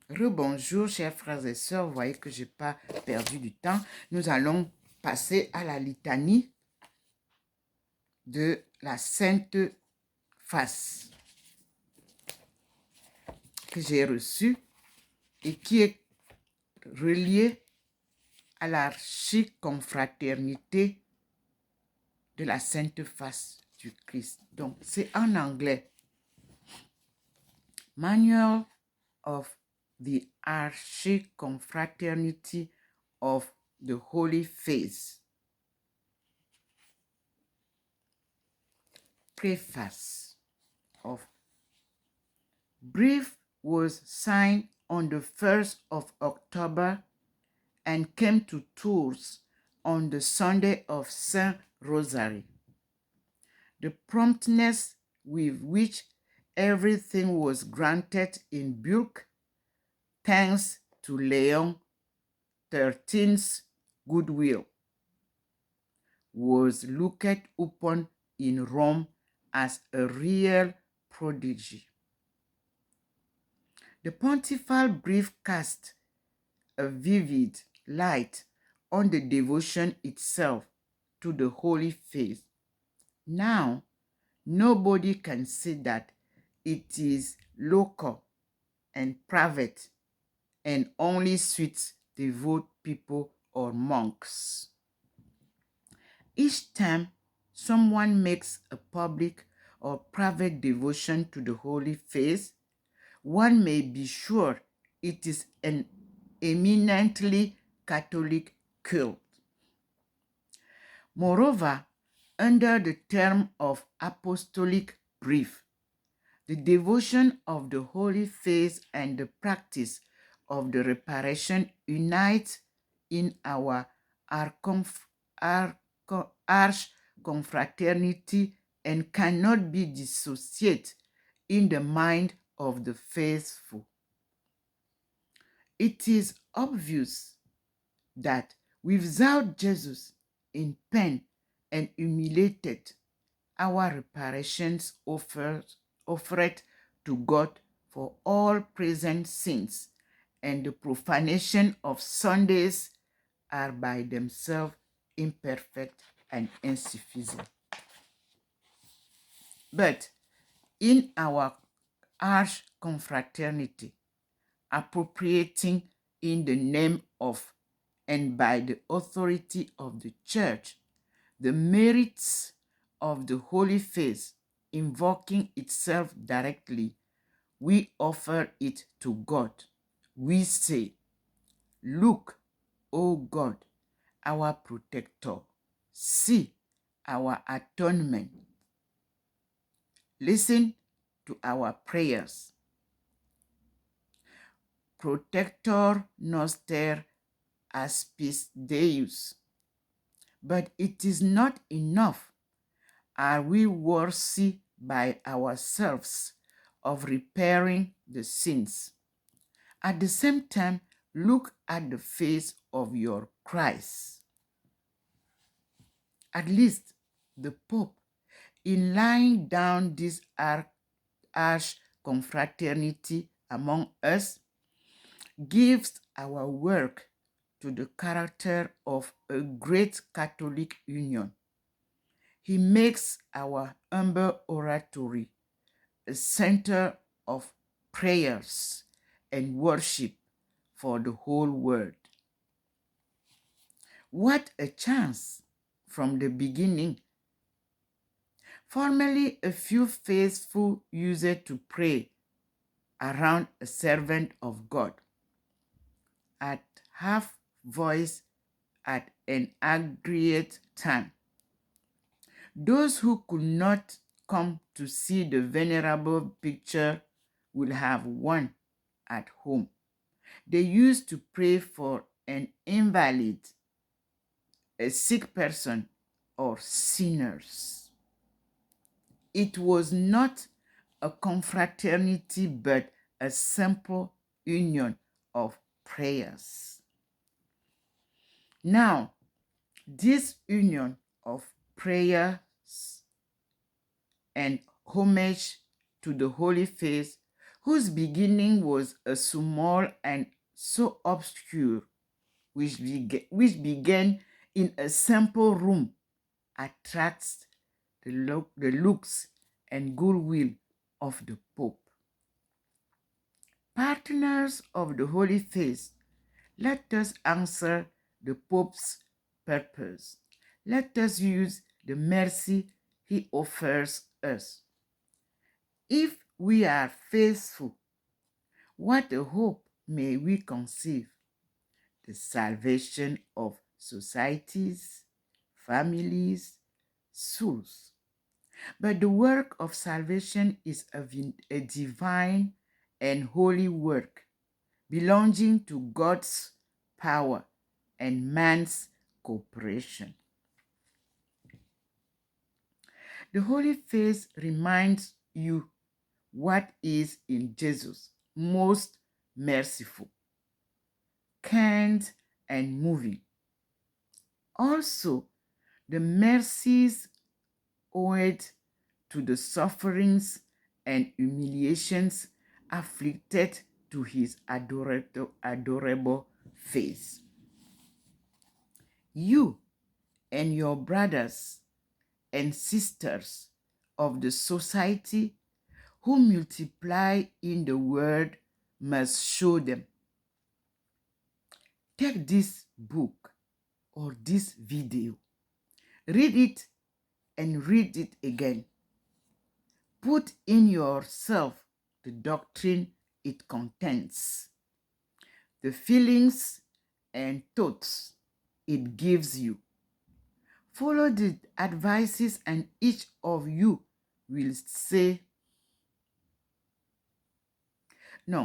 Rebonjour, chers frères et sœurs. Vous voyez que je n'ai pas perdu du temps. Nous allons passer à la litanie de la Sainte Face que j'ai reçue et qui est reliée à l'archiconfraternité de la Sainte Face du Christ. Donc, c'est en anglais. Manual of the Archiconfraternity of the Holy Face. Preface of brief was signed on the 1st of October and came to Tours on the Sunday of Saint Rosary. The promptness with which everything was granted in bulk, thanks to Leon XIII's goodwill, was looked upon in Rome as a real prodigy. The pontifical brief cast a vivid light on the devotion itself to the Holy Face. Now, nobody can say that it is local and private and only suits devout people or monks. Each time someone makes a public or private devotion to the Holy Face, one may be sure it is an eminently Catholic cult. Moreover, under the term of apostolic brief, the devotion of the Holy Face and the practice of the reparation unite in our arch-confraternity and cannot be dissociated in the mind of the faithful. It is obvious that without Jesus in pain and humiliated, our reparations offered to God for all present sins and the profanation of Sundays are by themselves imperfect and insufficient. But in our arch confraternity, appropriating in the name of and by the authority of the Church the merits of the Holy Face, invoking itself directly, we offer it to God. We say, "Look, O God, our protector. See our atonement. Listen to our prayers. Protector noster aspis Deus." But it is not enough. Are we worthy by ourselves of repairing the sins? At the same time, look at the face of your Christ. At least the Pope, in laying down this arch confraternity among us, gives our work to the character of a great Catholic union. He makes our humble oratory a center of prayers and worship for the whole world. What a chance from the beginning. Formerly, a few faithful used to pray around a servant of God at half voice at an aggregate time. Those who could not come to see the venerable picture will have one at home. They used to pray for an invalid, a sick person, or sinners. It was not a confraternity, but a simple union of prayers. Now, this union of prayers and homage to the Holy Face whose beginning was a small and so obscure, which began in a simple room, attracts the looks and goodwill of the Pope. Partners of the Holy Face, let us answer the Pope's purpose. Let us use the mercy he offers us. If we are faithful, what a hope may we conceive! The salvation of societies, families, souls. But the work of salvation is a divine and holy work belonging to God's power and man's cooperation. The Holy Face reminds you what is in Jesus most merciful, kind, and moving. Also, the mercies owed to the sufferings and humiliations afflicted to his adorable face. You and your brothers and sisters of the society who multiply in the word must show them. Take this book or this video, read it and read it again. Put in yourself the doctrine it contains, the feelings and thoughts it gives you. Follow the advices and each of you will say,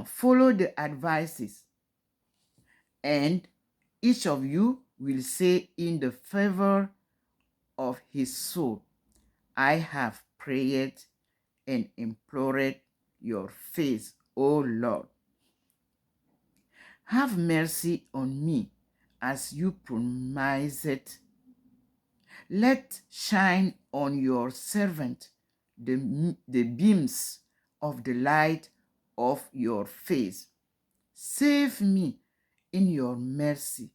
follow the advices and each of you will say in the favor of his soul, I have prayed and implored your face, O Lord. Have mercy on me as you promised. Let shine on your servant the beams of the light of your face. Save me in your mercy.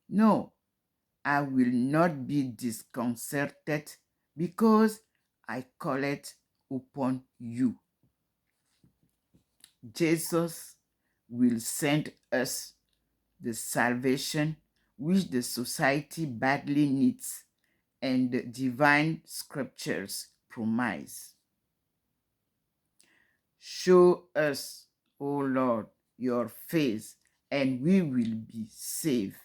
No, I will not be disconcerted because I call it upon you. Jesus will send us the salvation which the society badly needs and the divine scriptures promise. Show us, O Lord, your face, and we will be saved.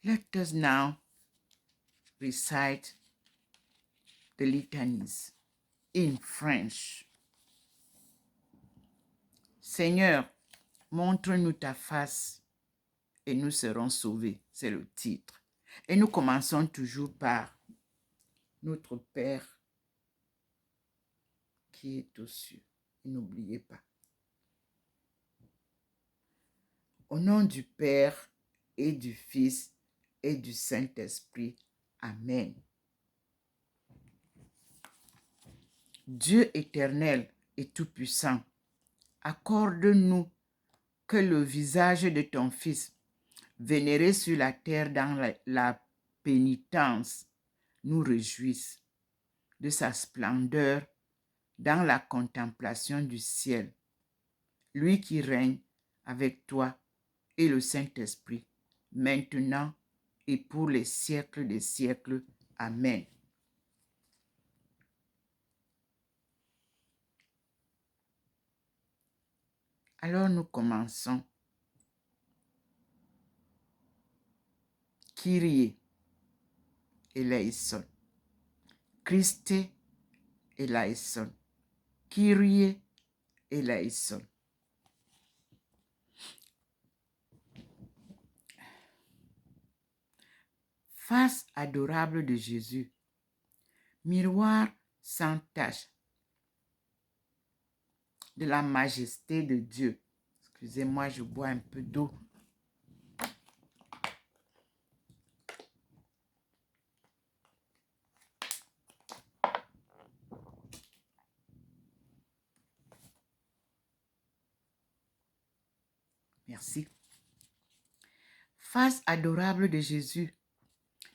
Let us now recite the litanies in French. Seigneur, montre-nous ta face et nous serons sauvés. C'est le titre. Et nous commençons toujours par notre Père qui est aux cieux. Et n'oubliez pas. Au nom du Père et du Fils et du Saint-Esprit. Amen. Dieu éternel et tout-puissant, accorde-nous que le visage de ton Fils, vénéré sur la terre dans la pénitence, nous réjouisse de sa splendeur dans la contemplation du ciel. Lui qui règne avec toi et le Saint-Esprit, maintenant et pour les siècles des siècles. Amen. Alors nous commençons. Kyrie eleison. Christe eleison. Kyrie eleison. Face adorable de Jésus, miroir sans tache de la majesté de Dieu. Excusez-moi, je bois un peu d'eau. Merci. Face adorable de Jésus,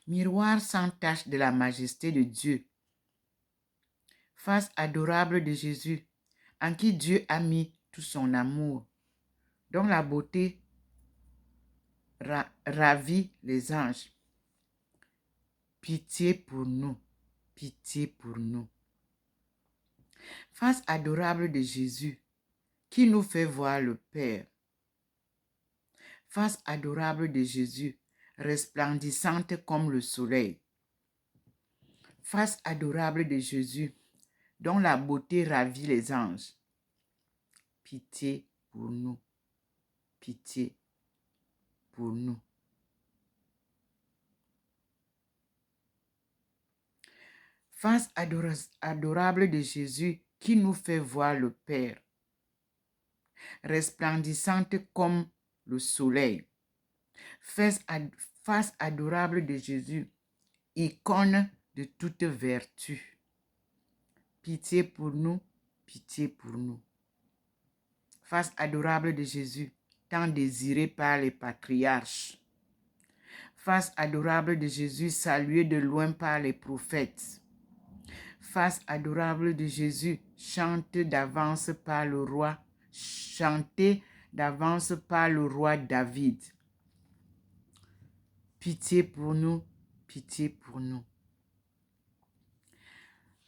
miroir sans tache de la majesté de Dieu. Face adorable de Jésus, en qui Dieu a mis tout son amour, dont la beauté ravit les anges. Pitié pour nous, pitié pour nous. Face adorable de Jésus, qui nous fait voir le Père. Face adorable de Jésus, resplendissante comme le soleil. Face adorable de Jésus, dont la beauté ravit les anges. Pitié pour nous, pitié pour nous. Face adorable de Jésus, qui nous fait voir le Père. Resplendissante comme le soleil. Face adorable de Jésus, icône de toute vertu. Pitié pour nous, pitié pour nous. Face adorable de Jésus, tant désiré par les patriarches. Face adorable de Jésus, salué de loin par les prophètes. Face adorable de Jésus, chanté d'avance par le roi David. Pitié pour nous, pitié pour nous.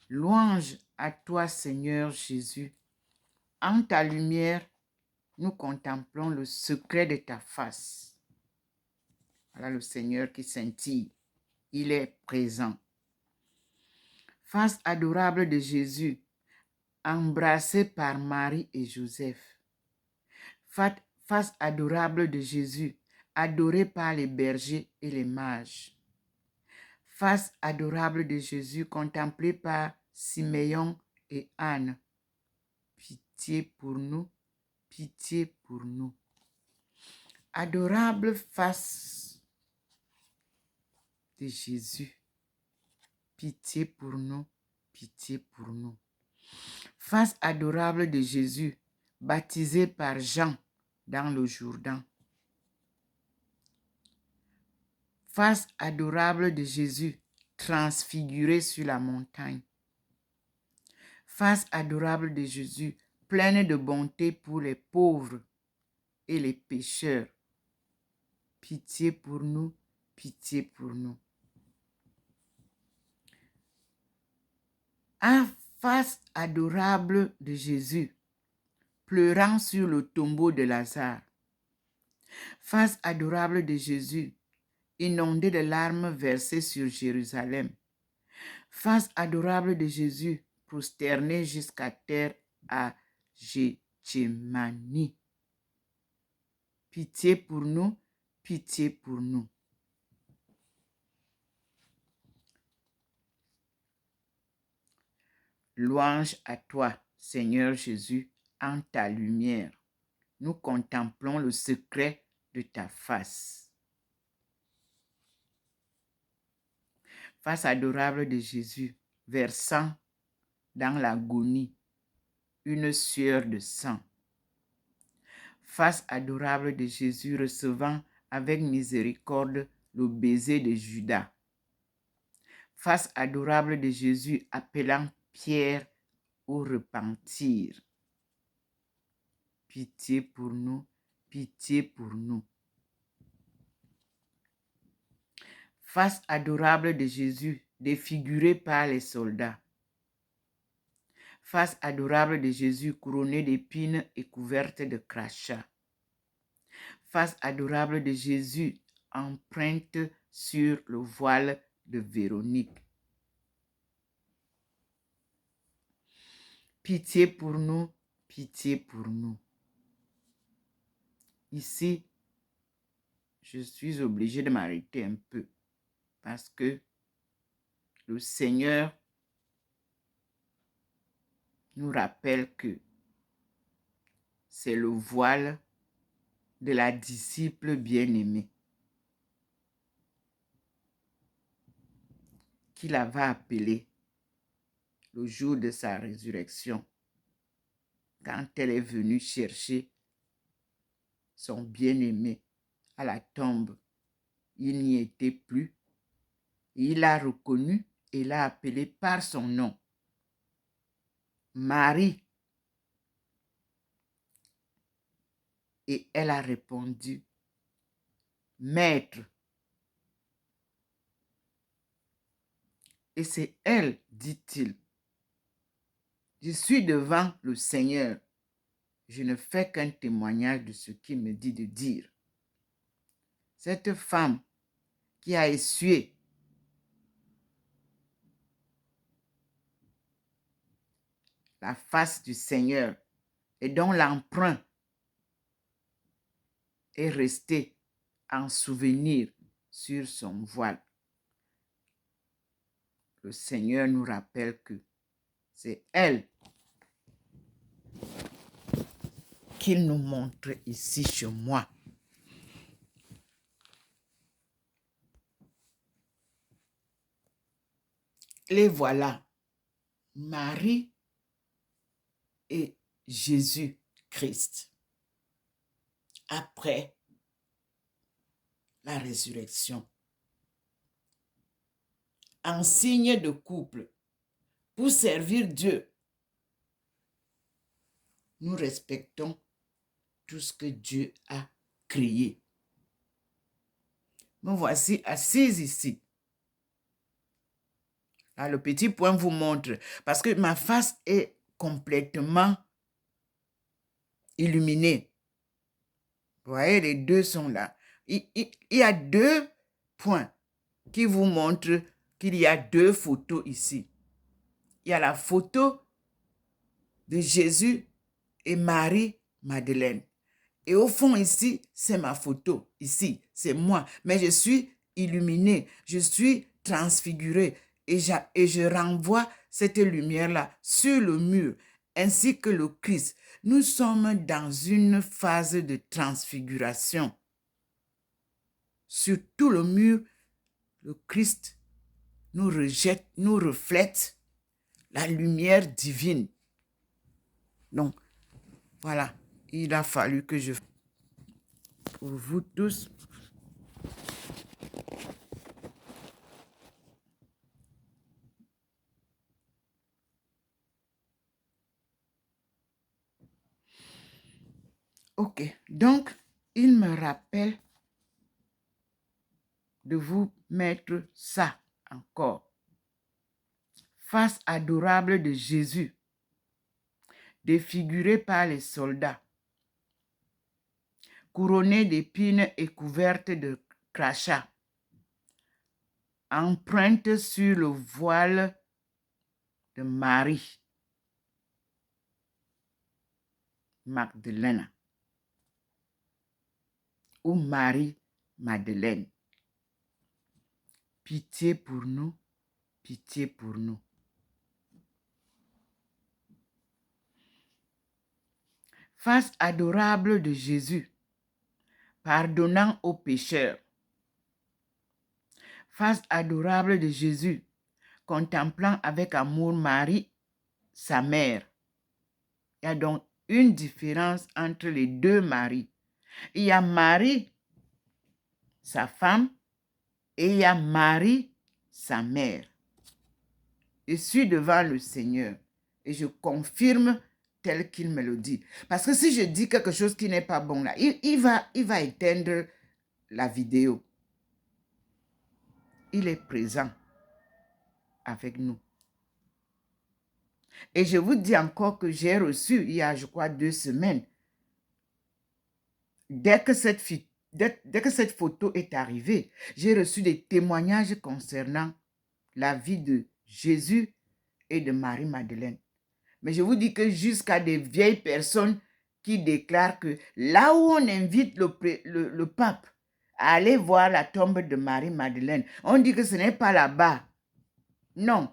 Louange à toi, Seigneur Jésus. En ta lumière, nous contemplons le secret de ta face. Voilà le Seigneur qui scintille. Il est présent. Face adorable de Jésus, embrassé par Marie et Joseph. Face adorable de Jésus, adoré par les bergers et les mages. Face adorable de Jésus, contemplé par Siméon et Anne. Pitié pour nous, pitié pour nous. Adorable face de Jésus. Pitié pour nous, pitié pour nous. Face adorable de Jésus, baptisé par Jean dans le Jourdain. Face adorable de Jésus, transfiguré sur la montagne. Face adorable de Jésus, pleine de bonté pour les pauvres et les pécheurs. Pitié pour nous, pitié pour nous. En face adorable de Jésus, pleurant sur le tombeau de Lazare. Face adorable de Jésus, inondé de larmes versées sur Jérusalem. Face adorable de Jésus, prosterné jusqu'à terre à Gethsémani. Pitié pour nous, pitié pour nous. Louange à toi, Seigneur Jésus, en ta lumière. Nous contemplons le secret de ta face. Face adorable de Jésus, versant dans l'agonie une sueur de sang. Face adorable de Jésus, recevant avec miséricorde le baiser de Judas. Face adorable de Jésus, appelant Pierre au repentir. Pitié pour nous, pitié pour nous. Face adorable de Jésus, défiguré par les soldats. Face adorable de Jésus, couronné d'épines et couverte de crachats. Face adorable de Jésus, empreinte sur le voile de Véronique. Pitié pour nous, pitié pour nous. Ici, je suis obligée de m'arrêter un peu parce que le Seigneur nous rappelle que c'est le voile de la disciple bien-aimée qu'il avait appelée le jour de sa résurrection, quand elle est venue chercher son bien-aimé à la tombe. Il n'y était plus. Il l'a reconnu et l'a appelé par son nom. Marie. Et elle a répondu, Maître. Et c'est elle, dit-il. Je suis devant le Seigneur. Je ne fais qu'un témoignage de ce qu'il me dit de dire. Cette femme qui a essuyé la face du Seigneur et dont l'emprunt est resté en souvenir sur son voile. Le Seigneur nous rappelle que c'est elle qu'il nous montre ici chez moi. Les voilà, Marie et Jésus-Christ, après la résurrection. En signe de couple, pour servir Dieu, nous respectons tout ce que Dieu a créé. Me voici assise ici. Là, le petit point vous montre, parce que ma face est complètement illuminée. Vous voyez, les deux sont là. Il y a deux points qui vous montrent qu'il y a deux photos ici. Il y a la photo de Jésus et Marie-Madeleine. Et au fond ici, c'est ma photo. Ici, c'est moi. Mais je suis illuminée, je suis transfigurée. Et je renvoie cette lumière-là sur le mur, ainsi que le Christ. Nous sommes dans une phase de transfiguration. Sur tout le mur, le Christ nous reflète la lumière divine. Donc, voilà, il a fallu que je... Pour vous tous... Ok, donc, il me rappelle de vous mettre ça encore. Face adorable de Jésus, défiguré par les soldats, couronnée d'épines et couverte de crachats, empreinte sur le voile de Marie Magdalena ou Marie-Madeleine. Pitié pour nous, pitié pour nous. Face adorable de Jésus, pardonnant aux pécheurs. Face adorable de Jésus, contemplant avec amour Marie, sa mère. Il y a donc une différence entre les deux Maries. Il y a Marie, sa femme, et il y a Marie, sa mère. Je suis devant le Seigneur et je confirme tel qu'il me le dit. Parce que si je dis quelque chose qui n'est pas bon là, il va éteindre la vidéo. Il est présent avec nous. Et je vous dis encore que j'ai reçu, il y a, je crois, 2 semaines, dès que cette photo est arrivée, j'ai reçu des témoignages concernant la vie de Jésus et de Marie-Madeleine. Mais je vous dis que jusqu'à des vieilles personnes qui déclarent que là où on invite le pape à aller voir la tombe de Marie-Madeleine, on dit que ce n'est pas là-bas. Non,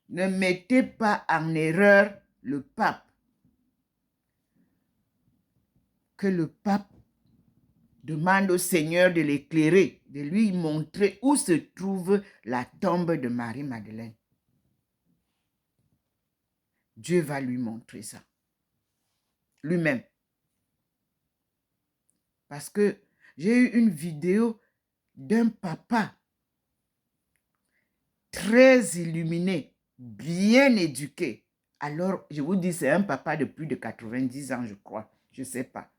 ne mettez pas en erreur le pape. Que le pape demande au Seigneur de l'éclairer, de lui montrer où se trouve la tombe de Marie-Madeleine. Dieu va lui montrer ça. Lui-même. Parce que j'ai eu une vidéo d'un papa très illuminé, bien éduqué. Alors, je vous dis, c'est un papa de plus de 90 ans, je crois. Je ne sais pas.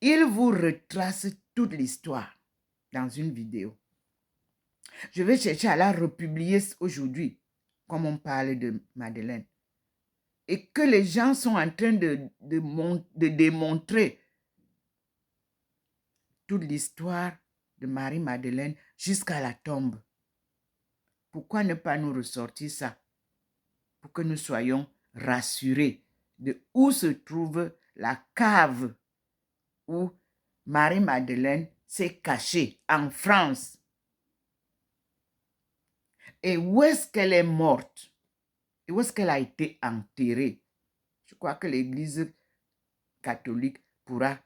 Il vous retrace toute l'histoire dans une vidéo. Je vais chercher à la republier aujourd'hui, comme on parle de Madeleine. Et que les gens sont en train de démontrer toute l'histoire de Marie-Madeleine jusqu'à la tombe. Pourquoi ne pas nous ressortir ça? Pour que nous soyons rassurés de où se trouve la cave où Marie-Madeleine s'est cachée en France. Et où est-ce qu'elle est morte? Et où est-ce qu'elle a été enterrée? Je crois que l'Église catholique pourra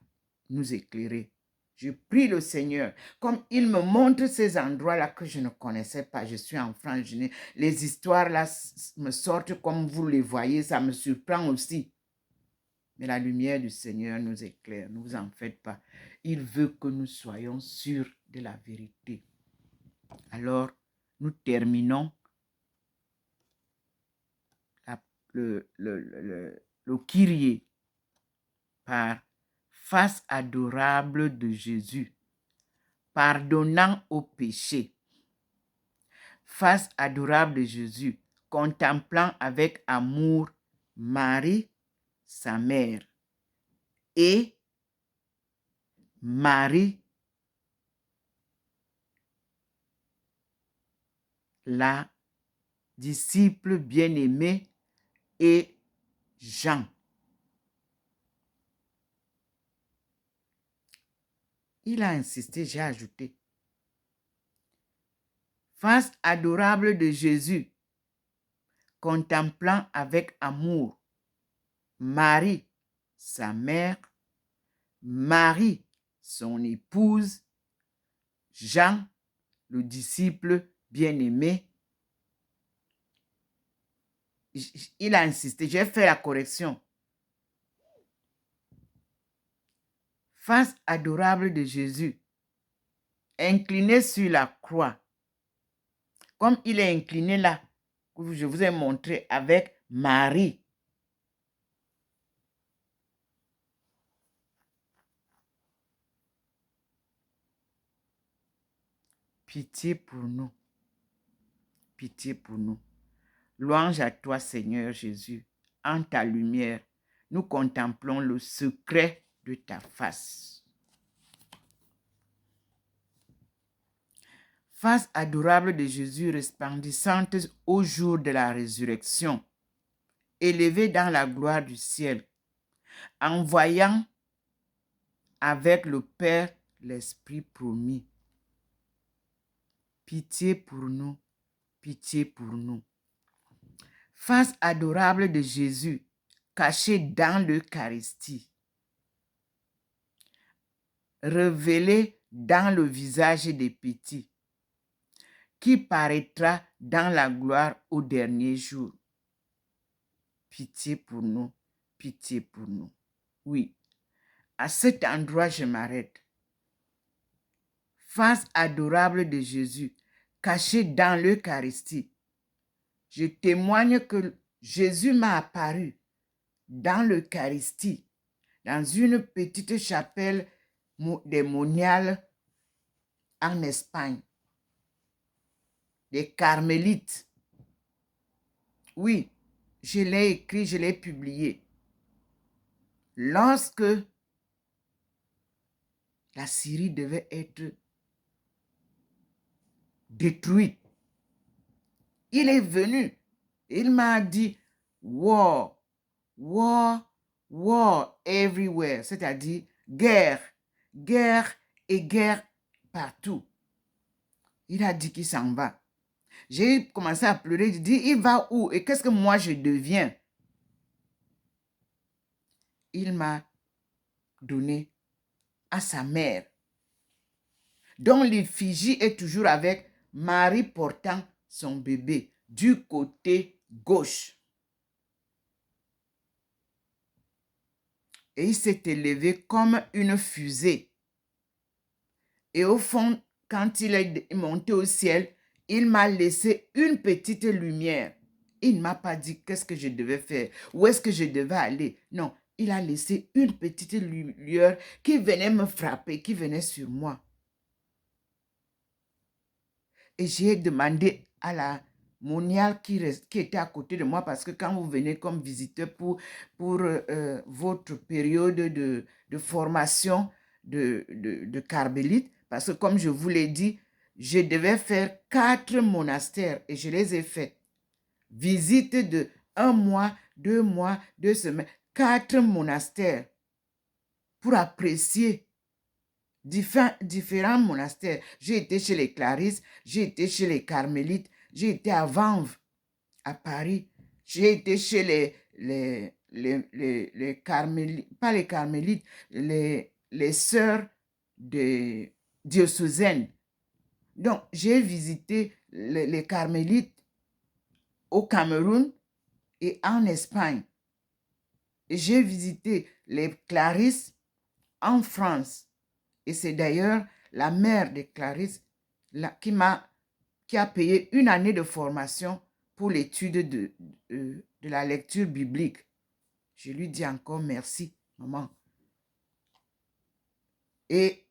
nous éclairer. Je prie le Seigneur, comme il me montre ces endroits-là que je ne connaissais pas. Je suis en France, les histoires-là me sortent comme vous les voyez, ça me surprend aussi. Mais la lumière du Seigneur nous éclaire, ne vous en faites pas. Il veut que nous soyons sûrs de la vérité. Alors, nous terminons le Kyrie par face adorable de Jésus, pardonnant aux péchés. Face adorable de Jésus, contemplant avec amour Marie, sa mère, et Marie, la disciple bien-aimée, et Jean. Il a insisté, j'ai ajouté. Face adorable de Jésus, contemplant avec amour Marie, sa mère, Marie, son épouse, Jean, le disciple bien-aimé. Il a insisté, j'ai fait la correction. Face adorable de Jésus, incliné sur la croix, comme il est incliné là, que je vous ai montré avec Marie. Pitié pour nous. Pitié pour nous. Louange à toi, Seigneur Jésus. En ta lumière, nous contemplons le secret de ta face. Face adorable de Jésus resplendissante au jour de la résurrection, élevée dans la gloire du ciel, en voyant avec le Père l'Esprit promis. Pitié pour nous, pitié pour nous. Face adorable de Jésus, caché dans l'Eucharistie, révélé dans le visage des petits, qui paraîtra dans la gloire au dernier jour. Pitié pour nous, pitié pour nous. Oui, à cet endroit, je m'arrête. Face adorable de Jésus, caché dans l'Eucharistie, je témoigne que Jésus m'a apparu dans l'Eucharistie, dans une petite chapelle des Moniales en Espagne, des Carmélites. Oui, je l'ai écrit, je l'ai publié. Lorsque la Syrie devait être détruite, il est venu. Il m'a dit, war, war, war everywhere, c'est-à-dire guerre, guerre et guerre partout. Il a dit qu'il s'en va. J'ai commencé à pleurer, j'ai dit, il va où et qu'est-ce que moi je deviens? Il m'a donné à sa mère, dont l'effigie est toujours avec Marie portant son bébé du côté gauche. Et il s'est élevé comme une fusée Et au fond, quand il est monté au ciel, il m'a laissé une petite lumière. Il ne m'a pas dit qu'est-ce que je devais faire, où est-ce que je devais aller. Non, il a laissé une petite lueur qui venait me frapper, qui venait sur moi. Et j'ai demandé à la moniale qui était à côté de moi, parce que quand vous venez comme visiteur pour votre période de formation de carmélite, parce que comme je vous l'ai dit, je devais faire 4 monastères et je les ai faits. Visite de 1 mois, 2 mois, 2 semaines, 4 monastères pour apprécier différents monastères. J'ai été chez les Clarisses, j'ai été chez les Carmélites, j'ai été à Vanves, à Paris. J'ai été chez les Carmélites, pas les Carmélites, les sœurs de diocésaines. Donc, j'ai visité les Carmélites au Cameroun et en Espagne. J'ai visité les Clarisses en France. Et c'est d'ailleurs la mère de Clarisse qui a payé 1 année de formation pour l'étude de la lecture biblique. Je lui dis encore merci, maman. Et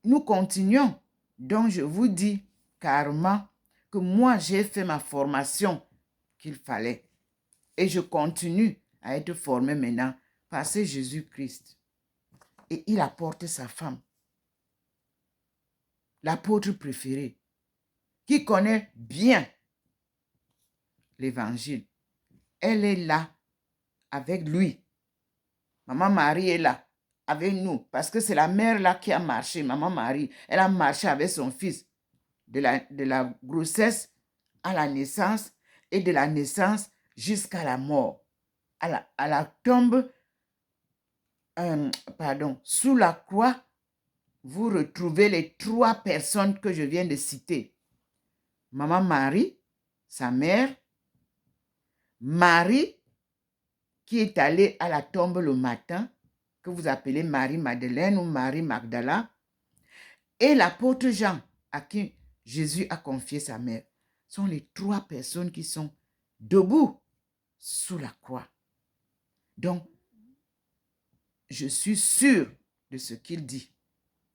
nous continuons. Donc, je vous dis carrément que moi, j'ai fait ma formation qu'il fallait. Et je continue à être formé maintenant par ce Jésus-Christ. Et il apporte sa femme, l'apôtre préféré, qui connaît bien l'évangile. Elle est là avec lui. Maman Marie est là avec nous parce que c'est la mère là qui a marché. Maman Marie, elle a marché avec son fils de la grossesse à la naissance et de la naissance jusqu'à la mort. À la tombe, sous la croix, vous retrouvez les 3 personnes que je viens de citer. Maman Marie, sa mère, Marie, qui est allée à la tombe le matin, que vous appelez Marie-Madeleine ou Marie-Magdala, et l'apôtre Jean, à qui Jésus a confié sa mère, sont les 3 personnes qui sont debout sous la croix. Donc, je suis sûre de ce qu'il dit.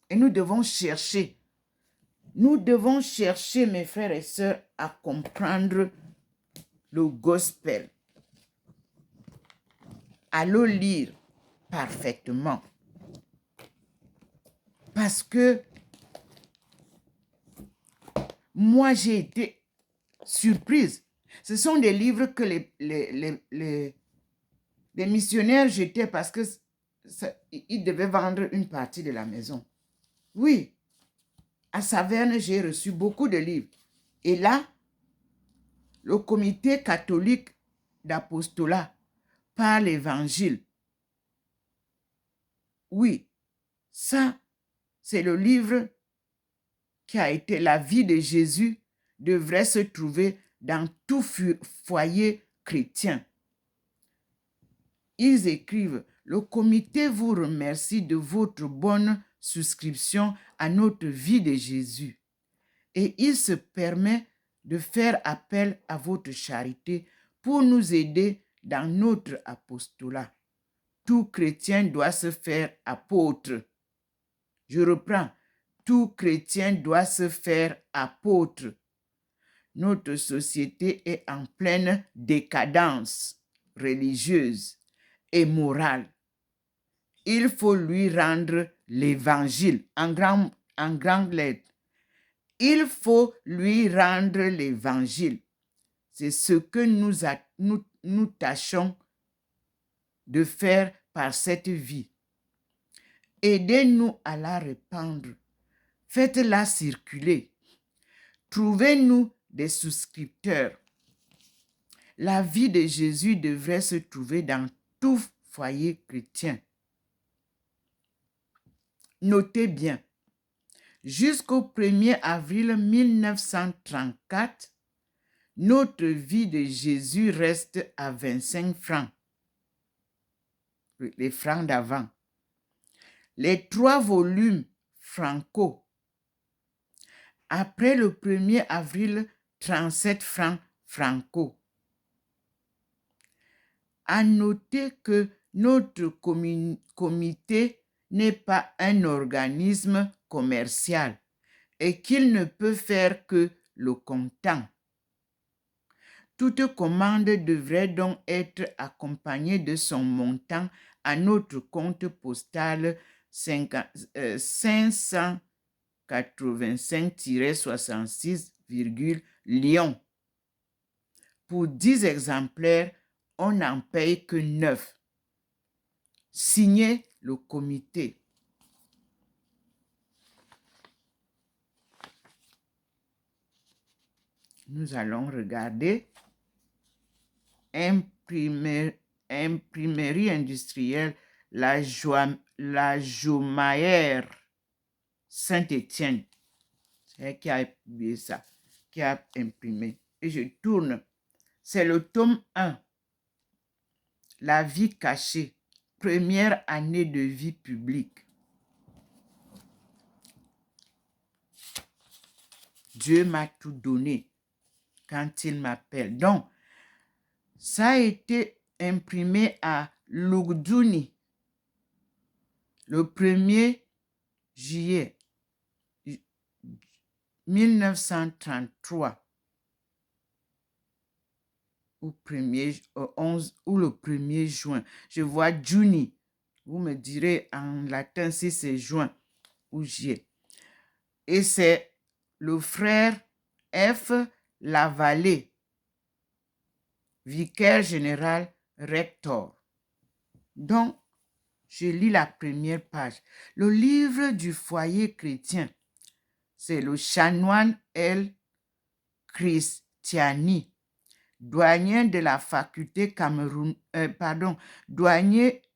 Et nous devons chercher, mes frères et sœurs, à comprendre le gospel, à le lire parfaitement. Parce que moi, j'ai été surprise. Ce sont des livres que les missionnaires jetaient parce qu'ils devaient vendre une partie de la maison. Oui, à Saverne, j'ai reçu beaucoup de livres. Et là, le comité catholique d'apostolat par l'évangile. Oui, ça, c'est le livre qui a été la vie de Jésus, devrait se trouver dans tout foyer chrétien. Ils écrivent: le comité vous remercie de votre bonne souscription à notre vie de Jésus. Et il se permet de faire appel à votre charité pour nous aider dans notre apostolat. Tout chrétien doit se faire apôtre. Je reprends. Tout chrétien doit se faire apôtre. Notre société est en pleine décadence religieuse et morale. Il faut lui rendre l'évangile en grande lettre. Il faut lui rendre l'évangile. C'est ce que nous tâchons de faire par cette vie. Aidez-nous à la répandre. Faites-la circuler. Trouvez-nous des souscripteurs. La vie de Jésus devrait se trouver dans tout foyer chrétien. Notez bien, jusqu'au 1er avril 1934, notre vie de Jésus reste à 25 francs. Les francs d'avant. Les 3 volumes franco Après le 1er avril, 37 francs franco. À noter que notre comité n'est pas un organisme commercial et qu'il ne peut faire que le comptant. Toute commande devrait donc être accompagnée de son montant à notre compte postal 585-66, Lyon. Pour 10 exemplaires, on n'en paye que 9. Signé le comité. Nous allons regarder imprimerie industrielle, la Jomayer Saint-Étienne. C'est elle qui a publié ça, qui a imprimé. Et je tourne. C'est le tome 1. La vie cachée. Première année de vie publique. Dieu m'a tout donné quand il m'appelle. Donc, ça a été imprimé à Lugduni le 1er juillet 1933 ou 11 ou le 1er juin. Je vois Juni. Vous me direz en latin si c'est juin ou juillet. Et c'est le frère F. Lavallée, vicaire général rector. Donc, je lis la première page. Le livre du foyer chrétien, c'est le chanoine L. Christiani, doyen de la faculté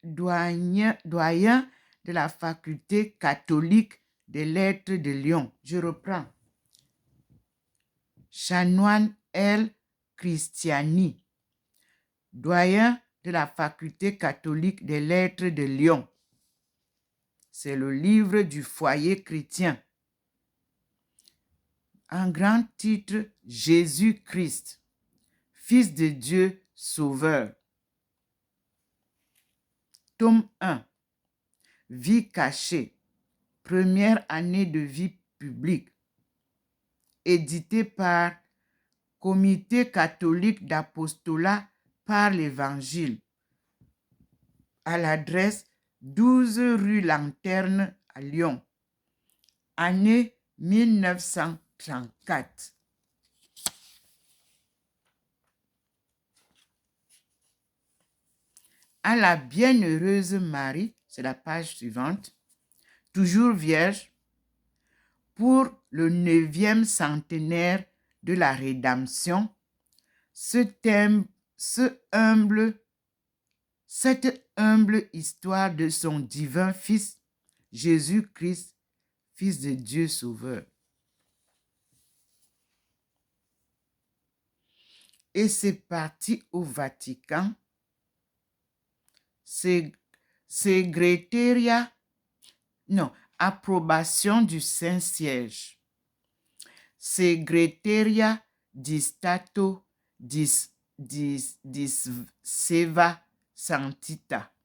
doyen de la faculté catholique des lettres de Lyon. Je reprends. Chanoine L. Christiani, doyen de la faculté catholique des lettres de Lyon. C'est le livre du foyer chrétien. En grand titre, Jésus-Christ, Fils de Dieu Sauveur. Tome 1. Vie cachée. Première année de vie publique. Édité par Comité catholique d'apostolat par l'Évangile. À l'adresse 12 rue Lanterne à Lyon. Année 1934. À la bienheureuse Marie, c'est la page suivante, toujours vierge, pour le 9e centenaire de la rédemption, cette humble histoire de son divin Fils, Jésus-Christ, Fils de Dieu Sauveur. Et c'est parti au Vatican. Approbation du Saint-Siège. Segreteria di Stato di Seva Santità.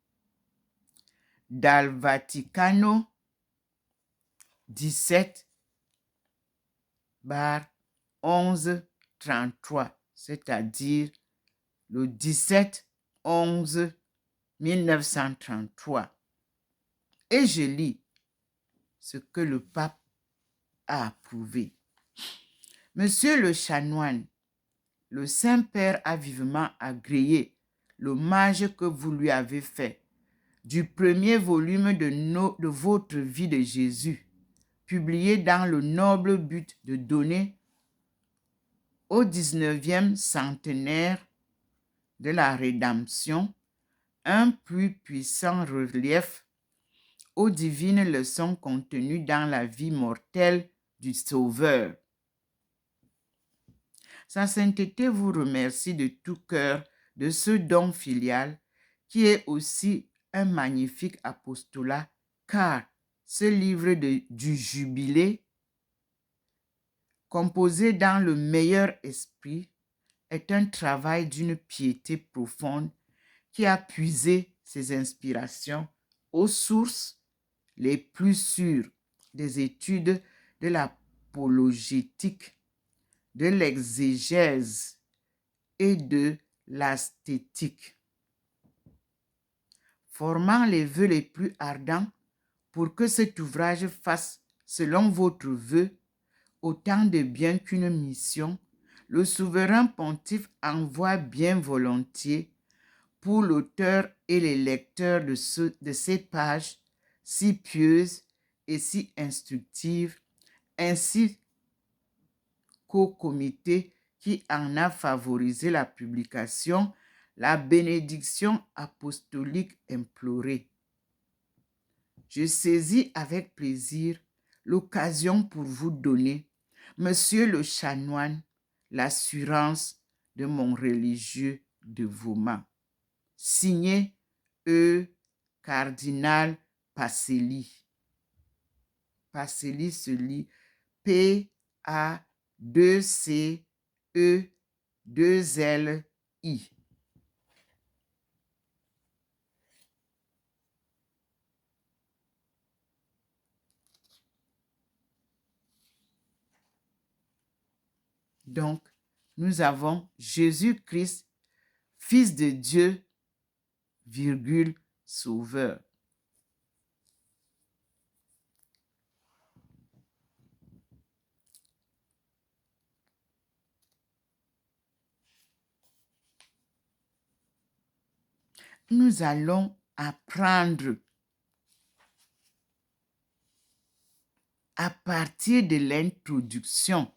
Dal Vaticano 17/1133, c'est-à-dire le 17/11/1933. Et je lis ce que le pape a approuvé. Monsieur le chanoine, le Saint-Père a vivement agréé l'hommage que vous lui avez fait du premier volume de votre vie de Jésus, publié dans le noble but de donner au 19e centenaire de la rédemption un plus puissant relief aux divines leçons contenues dans la vie mortelle du Sauveur. Sa sainteté vous remercie de tout cœur de ce don filial qui est aussi un magnifique apostolat, car ce livre du jubilé composé dans le meilleur esprit, est un travail d'une piété profonde qui a puisé ses inspirations aux sources les plus sûres des études de l'apologétique, de l'exégèse et de l'asthétique, formant les vœux les plus ardents pour que cet ouvrage fasse, selon votre vœu, autant de bien qu'une mission, le souverain pontife envoie bien volontiers pour l'auteur et les lecteurs de ces pages si pieuses et si instructives, ainsi qu'au comité qui en a favorisé la publication, la bénédiction apostolique implorée. Je saisis avec plaisir l'occasion pour vous donner, Monsieur le chanoine, l'assurance de mon religieux dévouement. Signé E. Cardinal Pacelli. Pacelli se lit P-A-2-C-E-2-L-I. Donc, nous avons Jésus-Christ, Fils de Dieu, virgule, Sauveur. Nous allons apprendre à partir de l'introduction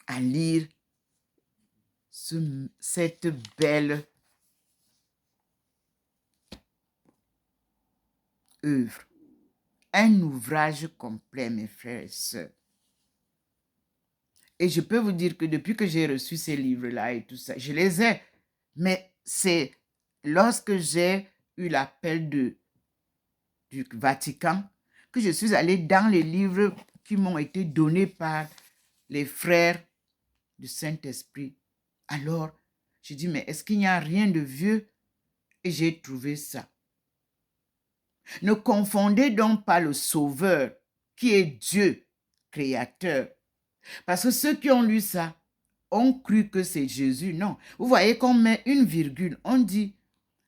à lire cette belle œuvre. Un ouvrage complet, mes frères et sœurs. Et je peux vous dire que depuis que j'ai reçu ces livres-là et tout ça, je les ai. Mais c'est lorsque j'ai eu l'appel du Vatican que je suis allée dans les livres qui m'ont été donnés par les frères du Saint-Esprit. Alors, je dis, mais est-ce qu'il n'y a rien de vieux? Et j'ai trouvé ça. Ne confondez donc pas le Sauveur, qui est Dieu, créateur. Parce que ceux qui ont lu ça ont cru que c'est Jésus. Non. Vous voyez qu'on met une virgule. On dit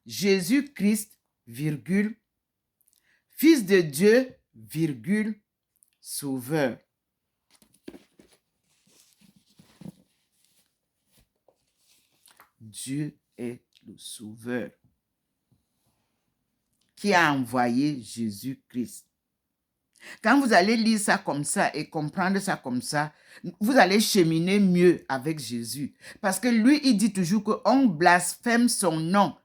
Jésus-Christ, virgule, Fils de Dieu, virgule, Sauveur. Dieu est le Sauveur qui a envoyé Jésus-Christ. Quand vous allez lire ça comme ça et comprendre ça comme ça, vous allez cheminer mieux avec Jésus. Parce que lui, il dit toujours qu'on blasphème son nom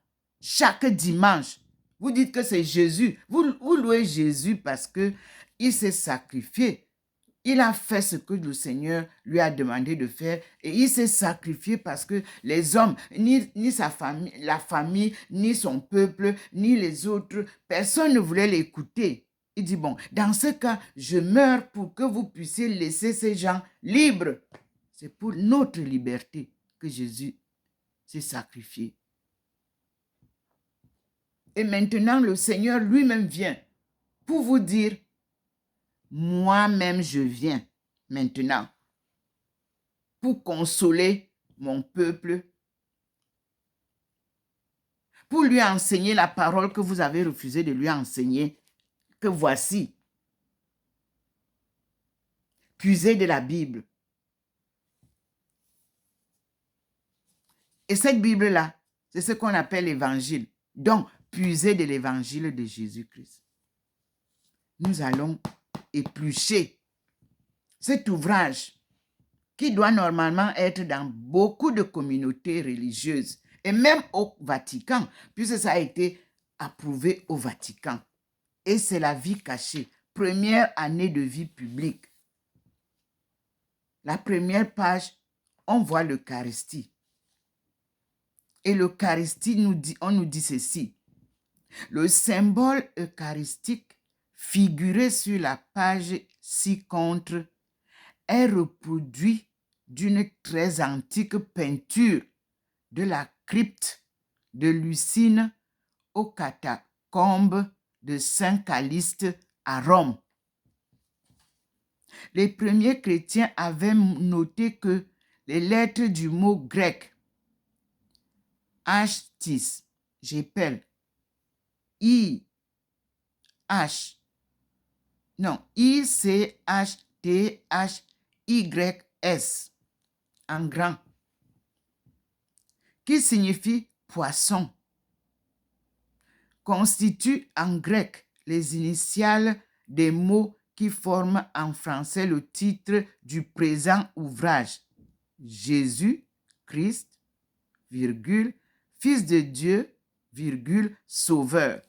chaque dimanche. Vous dites que c'est Jésus. Vous louez Jésus parce qu'il s'est sacrifié. Il a fait ce que le Seigneur lui a demandé de faire et il s'est sacrifié parce que les hommes, ni sa famille, la famille, ni son peuple, ni les autres, personne ne voulait l'écouter. Il dit, bon, dans ce cas, je meurs pour que vous puissiez laisser ces gens libres. C'est pour notre liberté que Jésus s'est sacrifié. Et maintenant, le Seigneur lui-même vient pour vous dire, moi-même je viens maintenant pour consoler mon peuple, pour lui enseigner la parole que vous avez refusé de lui enseigner, que voici. Puisez de la Bible. Et cette Bible-là, c'est ce qu'on appelle l'évangile. Donc, puisez de l'évangile de Jésus-Christ. Nous allons éplucher cet ouvrage qui doit normalement être dans beaucoup de communautés religieuses et même au Vatican, puisque ça a été approuvé au Vatican. Et c'est la vie cachée, première année de vie publique. La première page, on voit l'Eucharistie. Et l'Eucharistie, on nous dit ceci. Le symbole eucharistique figuré sur la page ci-contre est reproduit d'une très antique peinture de la crypte de Lucine aux catacombes de Saint-Caliste à Rome. Les premiers chrétiens avaient noté que les lettres du mot grec Htis, j'appelle I, H, non, ICHTHYS en grand, qui signifie poisson, constitue en grec les initiales des mots qui forment en français le titre du présent ouvrage. Jésus, Christ, virgule, Fils de Dieu, virgule, Sauveur.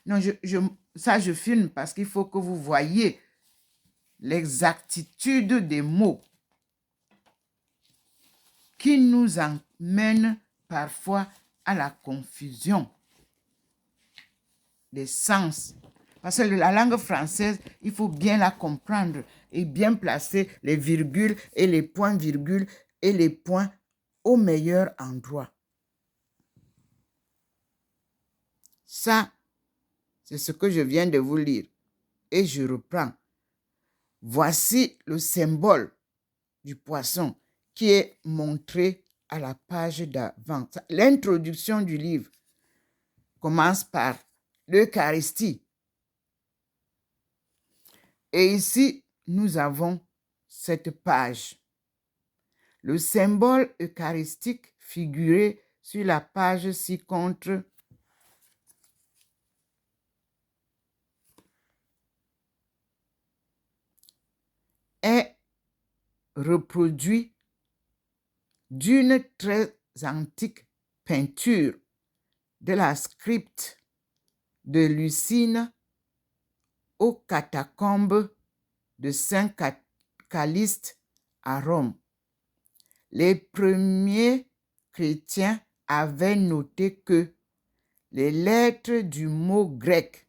Non, je filme parce qu'il faut que vous voyez l'exactitude des mots qui nous emmènent parfois à la confusion des sens. Parce que la langue française, il faut bien la comprendre et bien placer les virgules et les points-virgules et les points au meilleur endroit. Ça, c'est ce que je viens de vous lire. Et je reprends. Voici le symbole du poisson qui est montré à la page d'avant. L'introduction du livre commence par l'Eucharistie. Et ici, nous avons cette page. Le symbole eucharistique figuré sur la page ci-contre est reproduit d'une très antique peinture de la crypte de Lucine aux catacombes de Saint-Caliste à Rome. Les premiers chrétiens avaient noté que les lettres du mot grec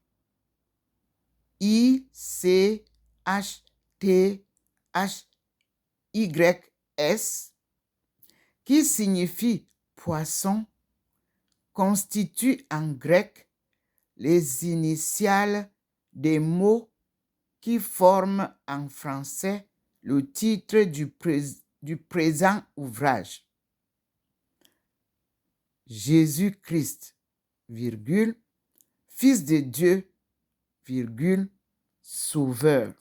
ICHTHYS, qui signifie poisson, constituent en grec les initiales des mots qui forment en français le titre du présent ouvrage. Jésus-Christ, virgule, Fils de Dieu, virgule, Sauveur.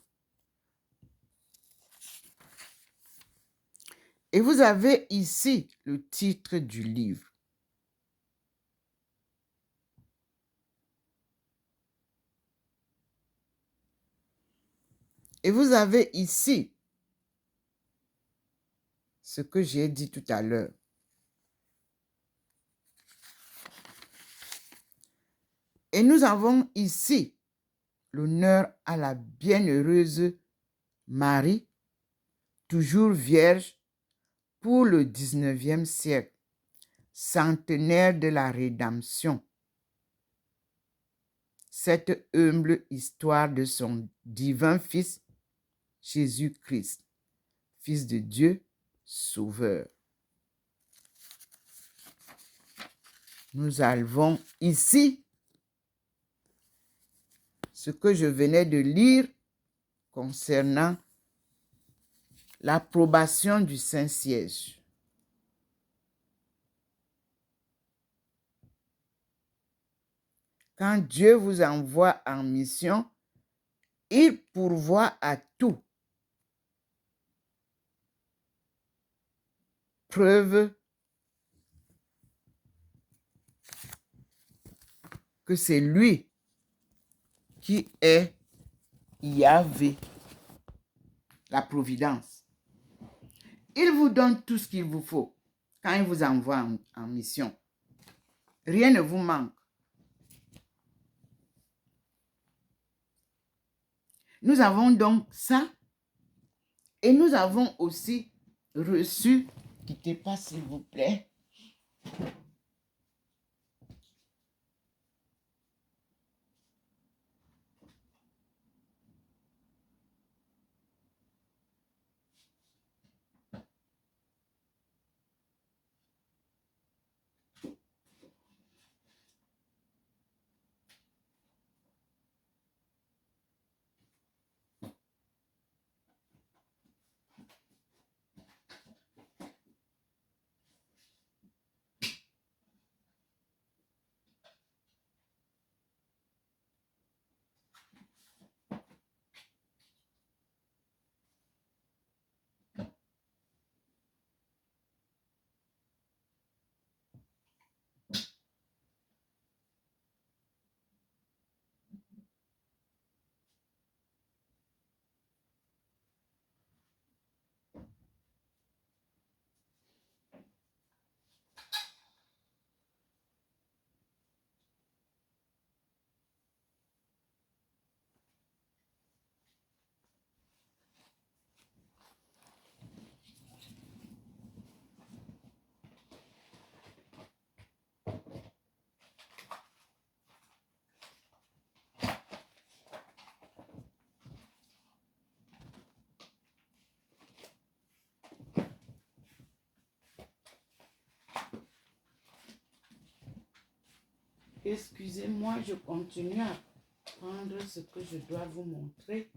Et vous avez ici le titre du livre. Et vous avez ici ce que j'ai dit tout à l'heure. Et nous avons ici l'honneur à la bienheureuse Marie, toujours vierge pour le 19e siècle, centenaire de la rédemption. Cette humble histoire de son divin Fils, Jésus-Christ, Fils de Dieu, Sauveur. Nous avons ici ce que je venais de lire concernant l'approbation du Saint-Siège. Quand Dieu vous envoie en mission, il pourvoit à tout. Preuve que c'est lui qui est Yahvé, la providence. Il vous donne tout ce qu'il vous faut quand il vous envoie en mission. Rien ne vous manque. Nous avons donc ça et nous avons aussi reçu, quittez pas s'il vous plaît, Excusez-moi, je continue à prendre ce que je dois vous montrer.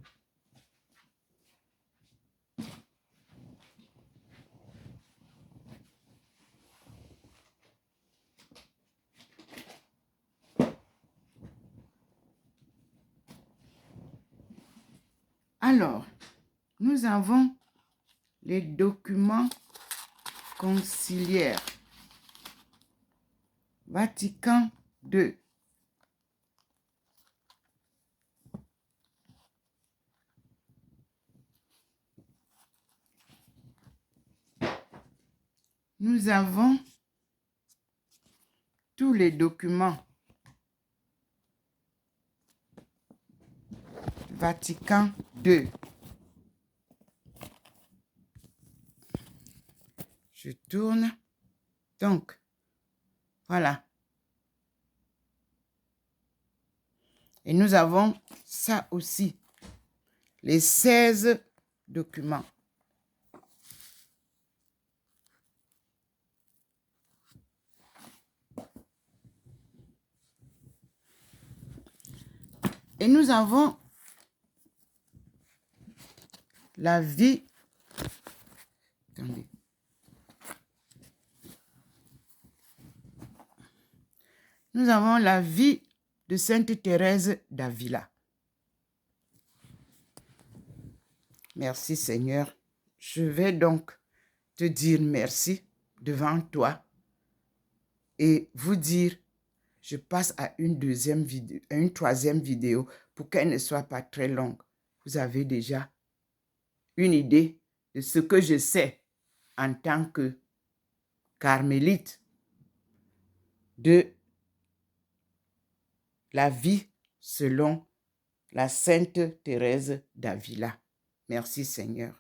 Alors, nous avons les documents conciliaires. Vatican II. Nous avons tous les documents Vatican II. Je tourne. Donc, voilà. Et nous avons ça aussi. Les 16 documents. Et nous avons la vie. Attendez. Nous avons la vie de Sainte Thérèse d'Avila. Merci Seigneur. Je vais donc te dire merci devant toi et vous dire, je passe à une troisième vidéo pour qu'elle ne soit pas très longue. Vous avez déjà une idée de ce que je sais en tant que carmélite de la vie selon la Sainte Thérèse d'Avila. Merci Seigneur.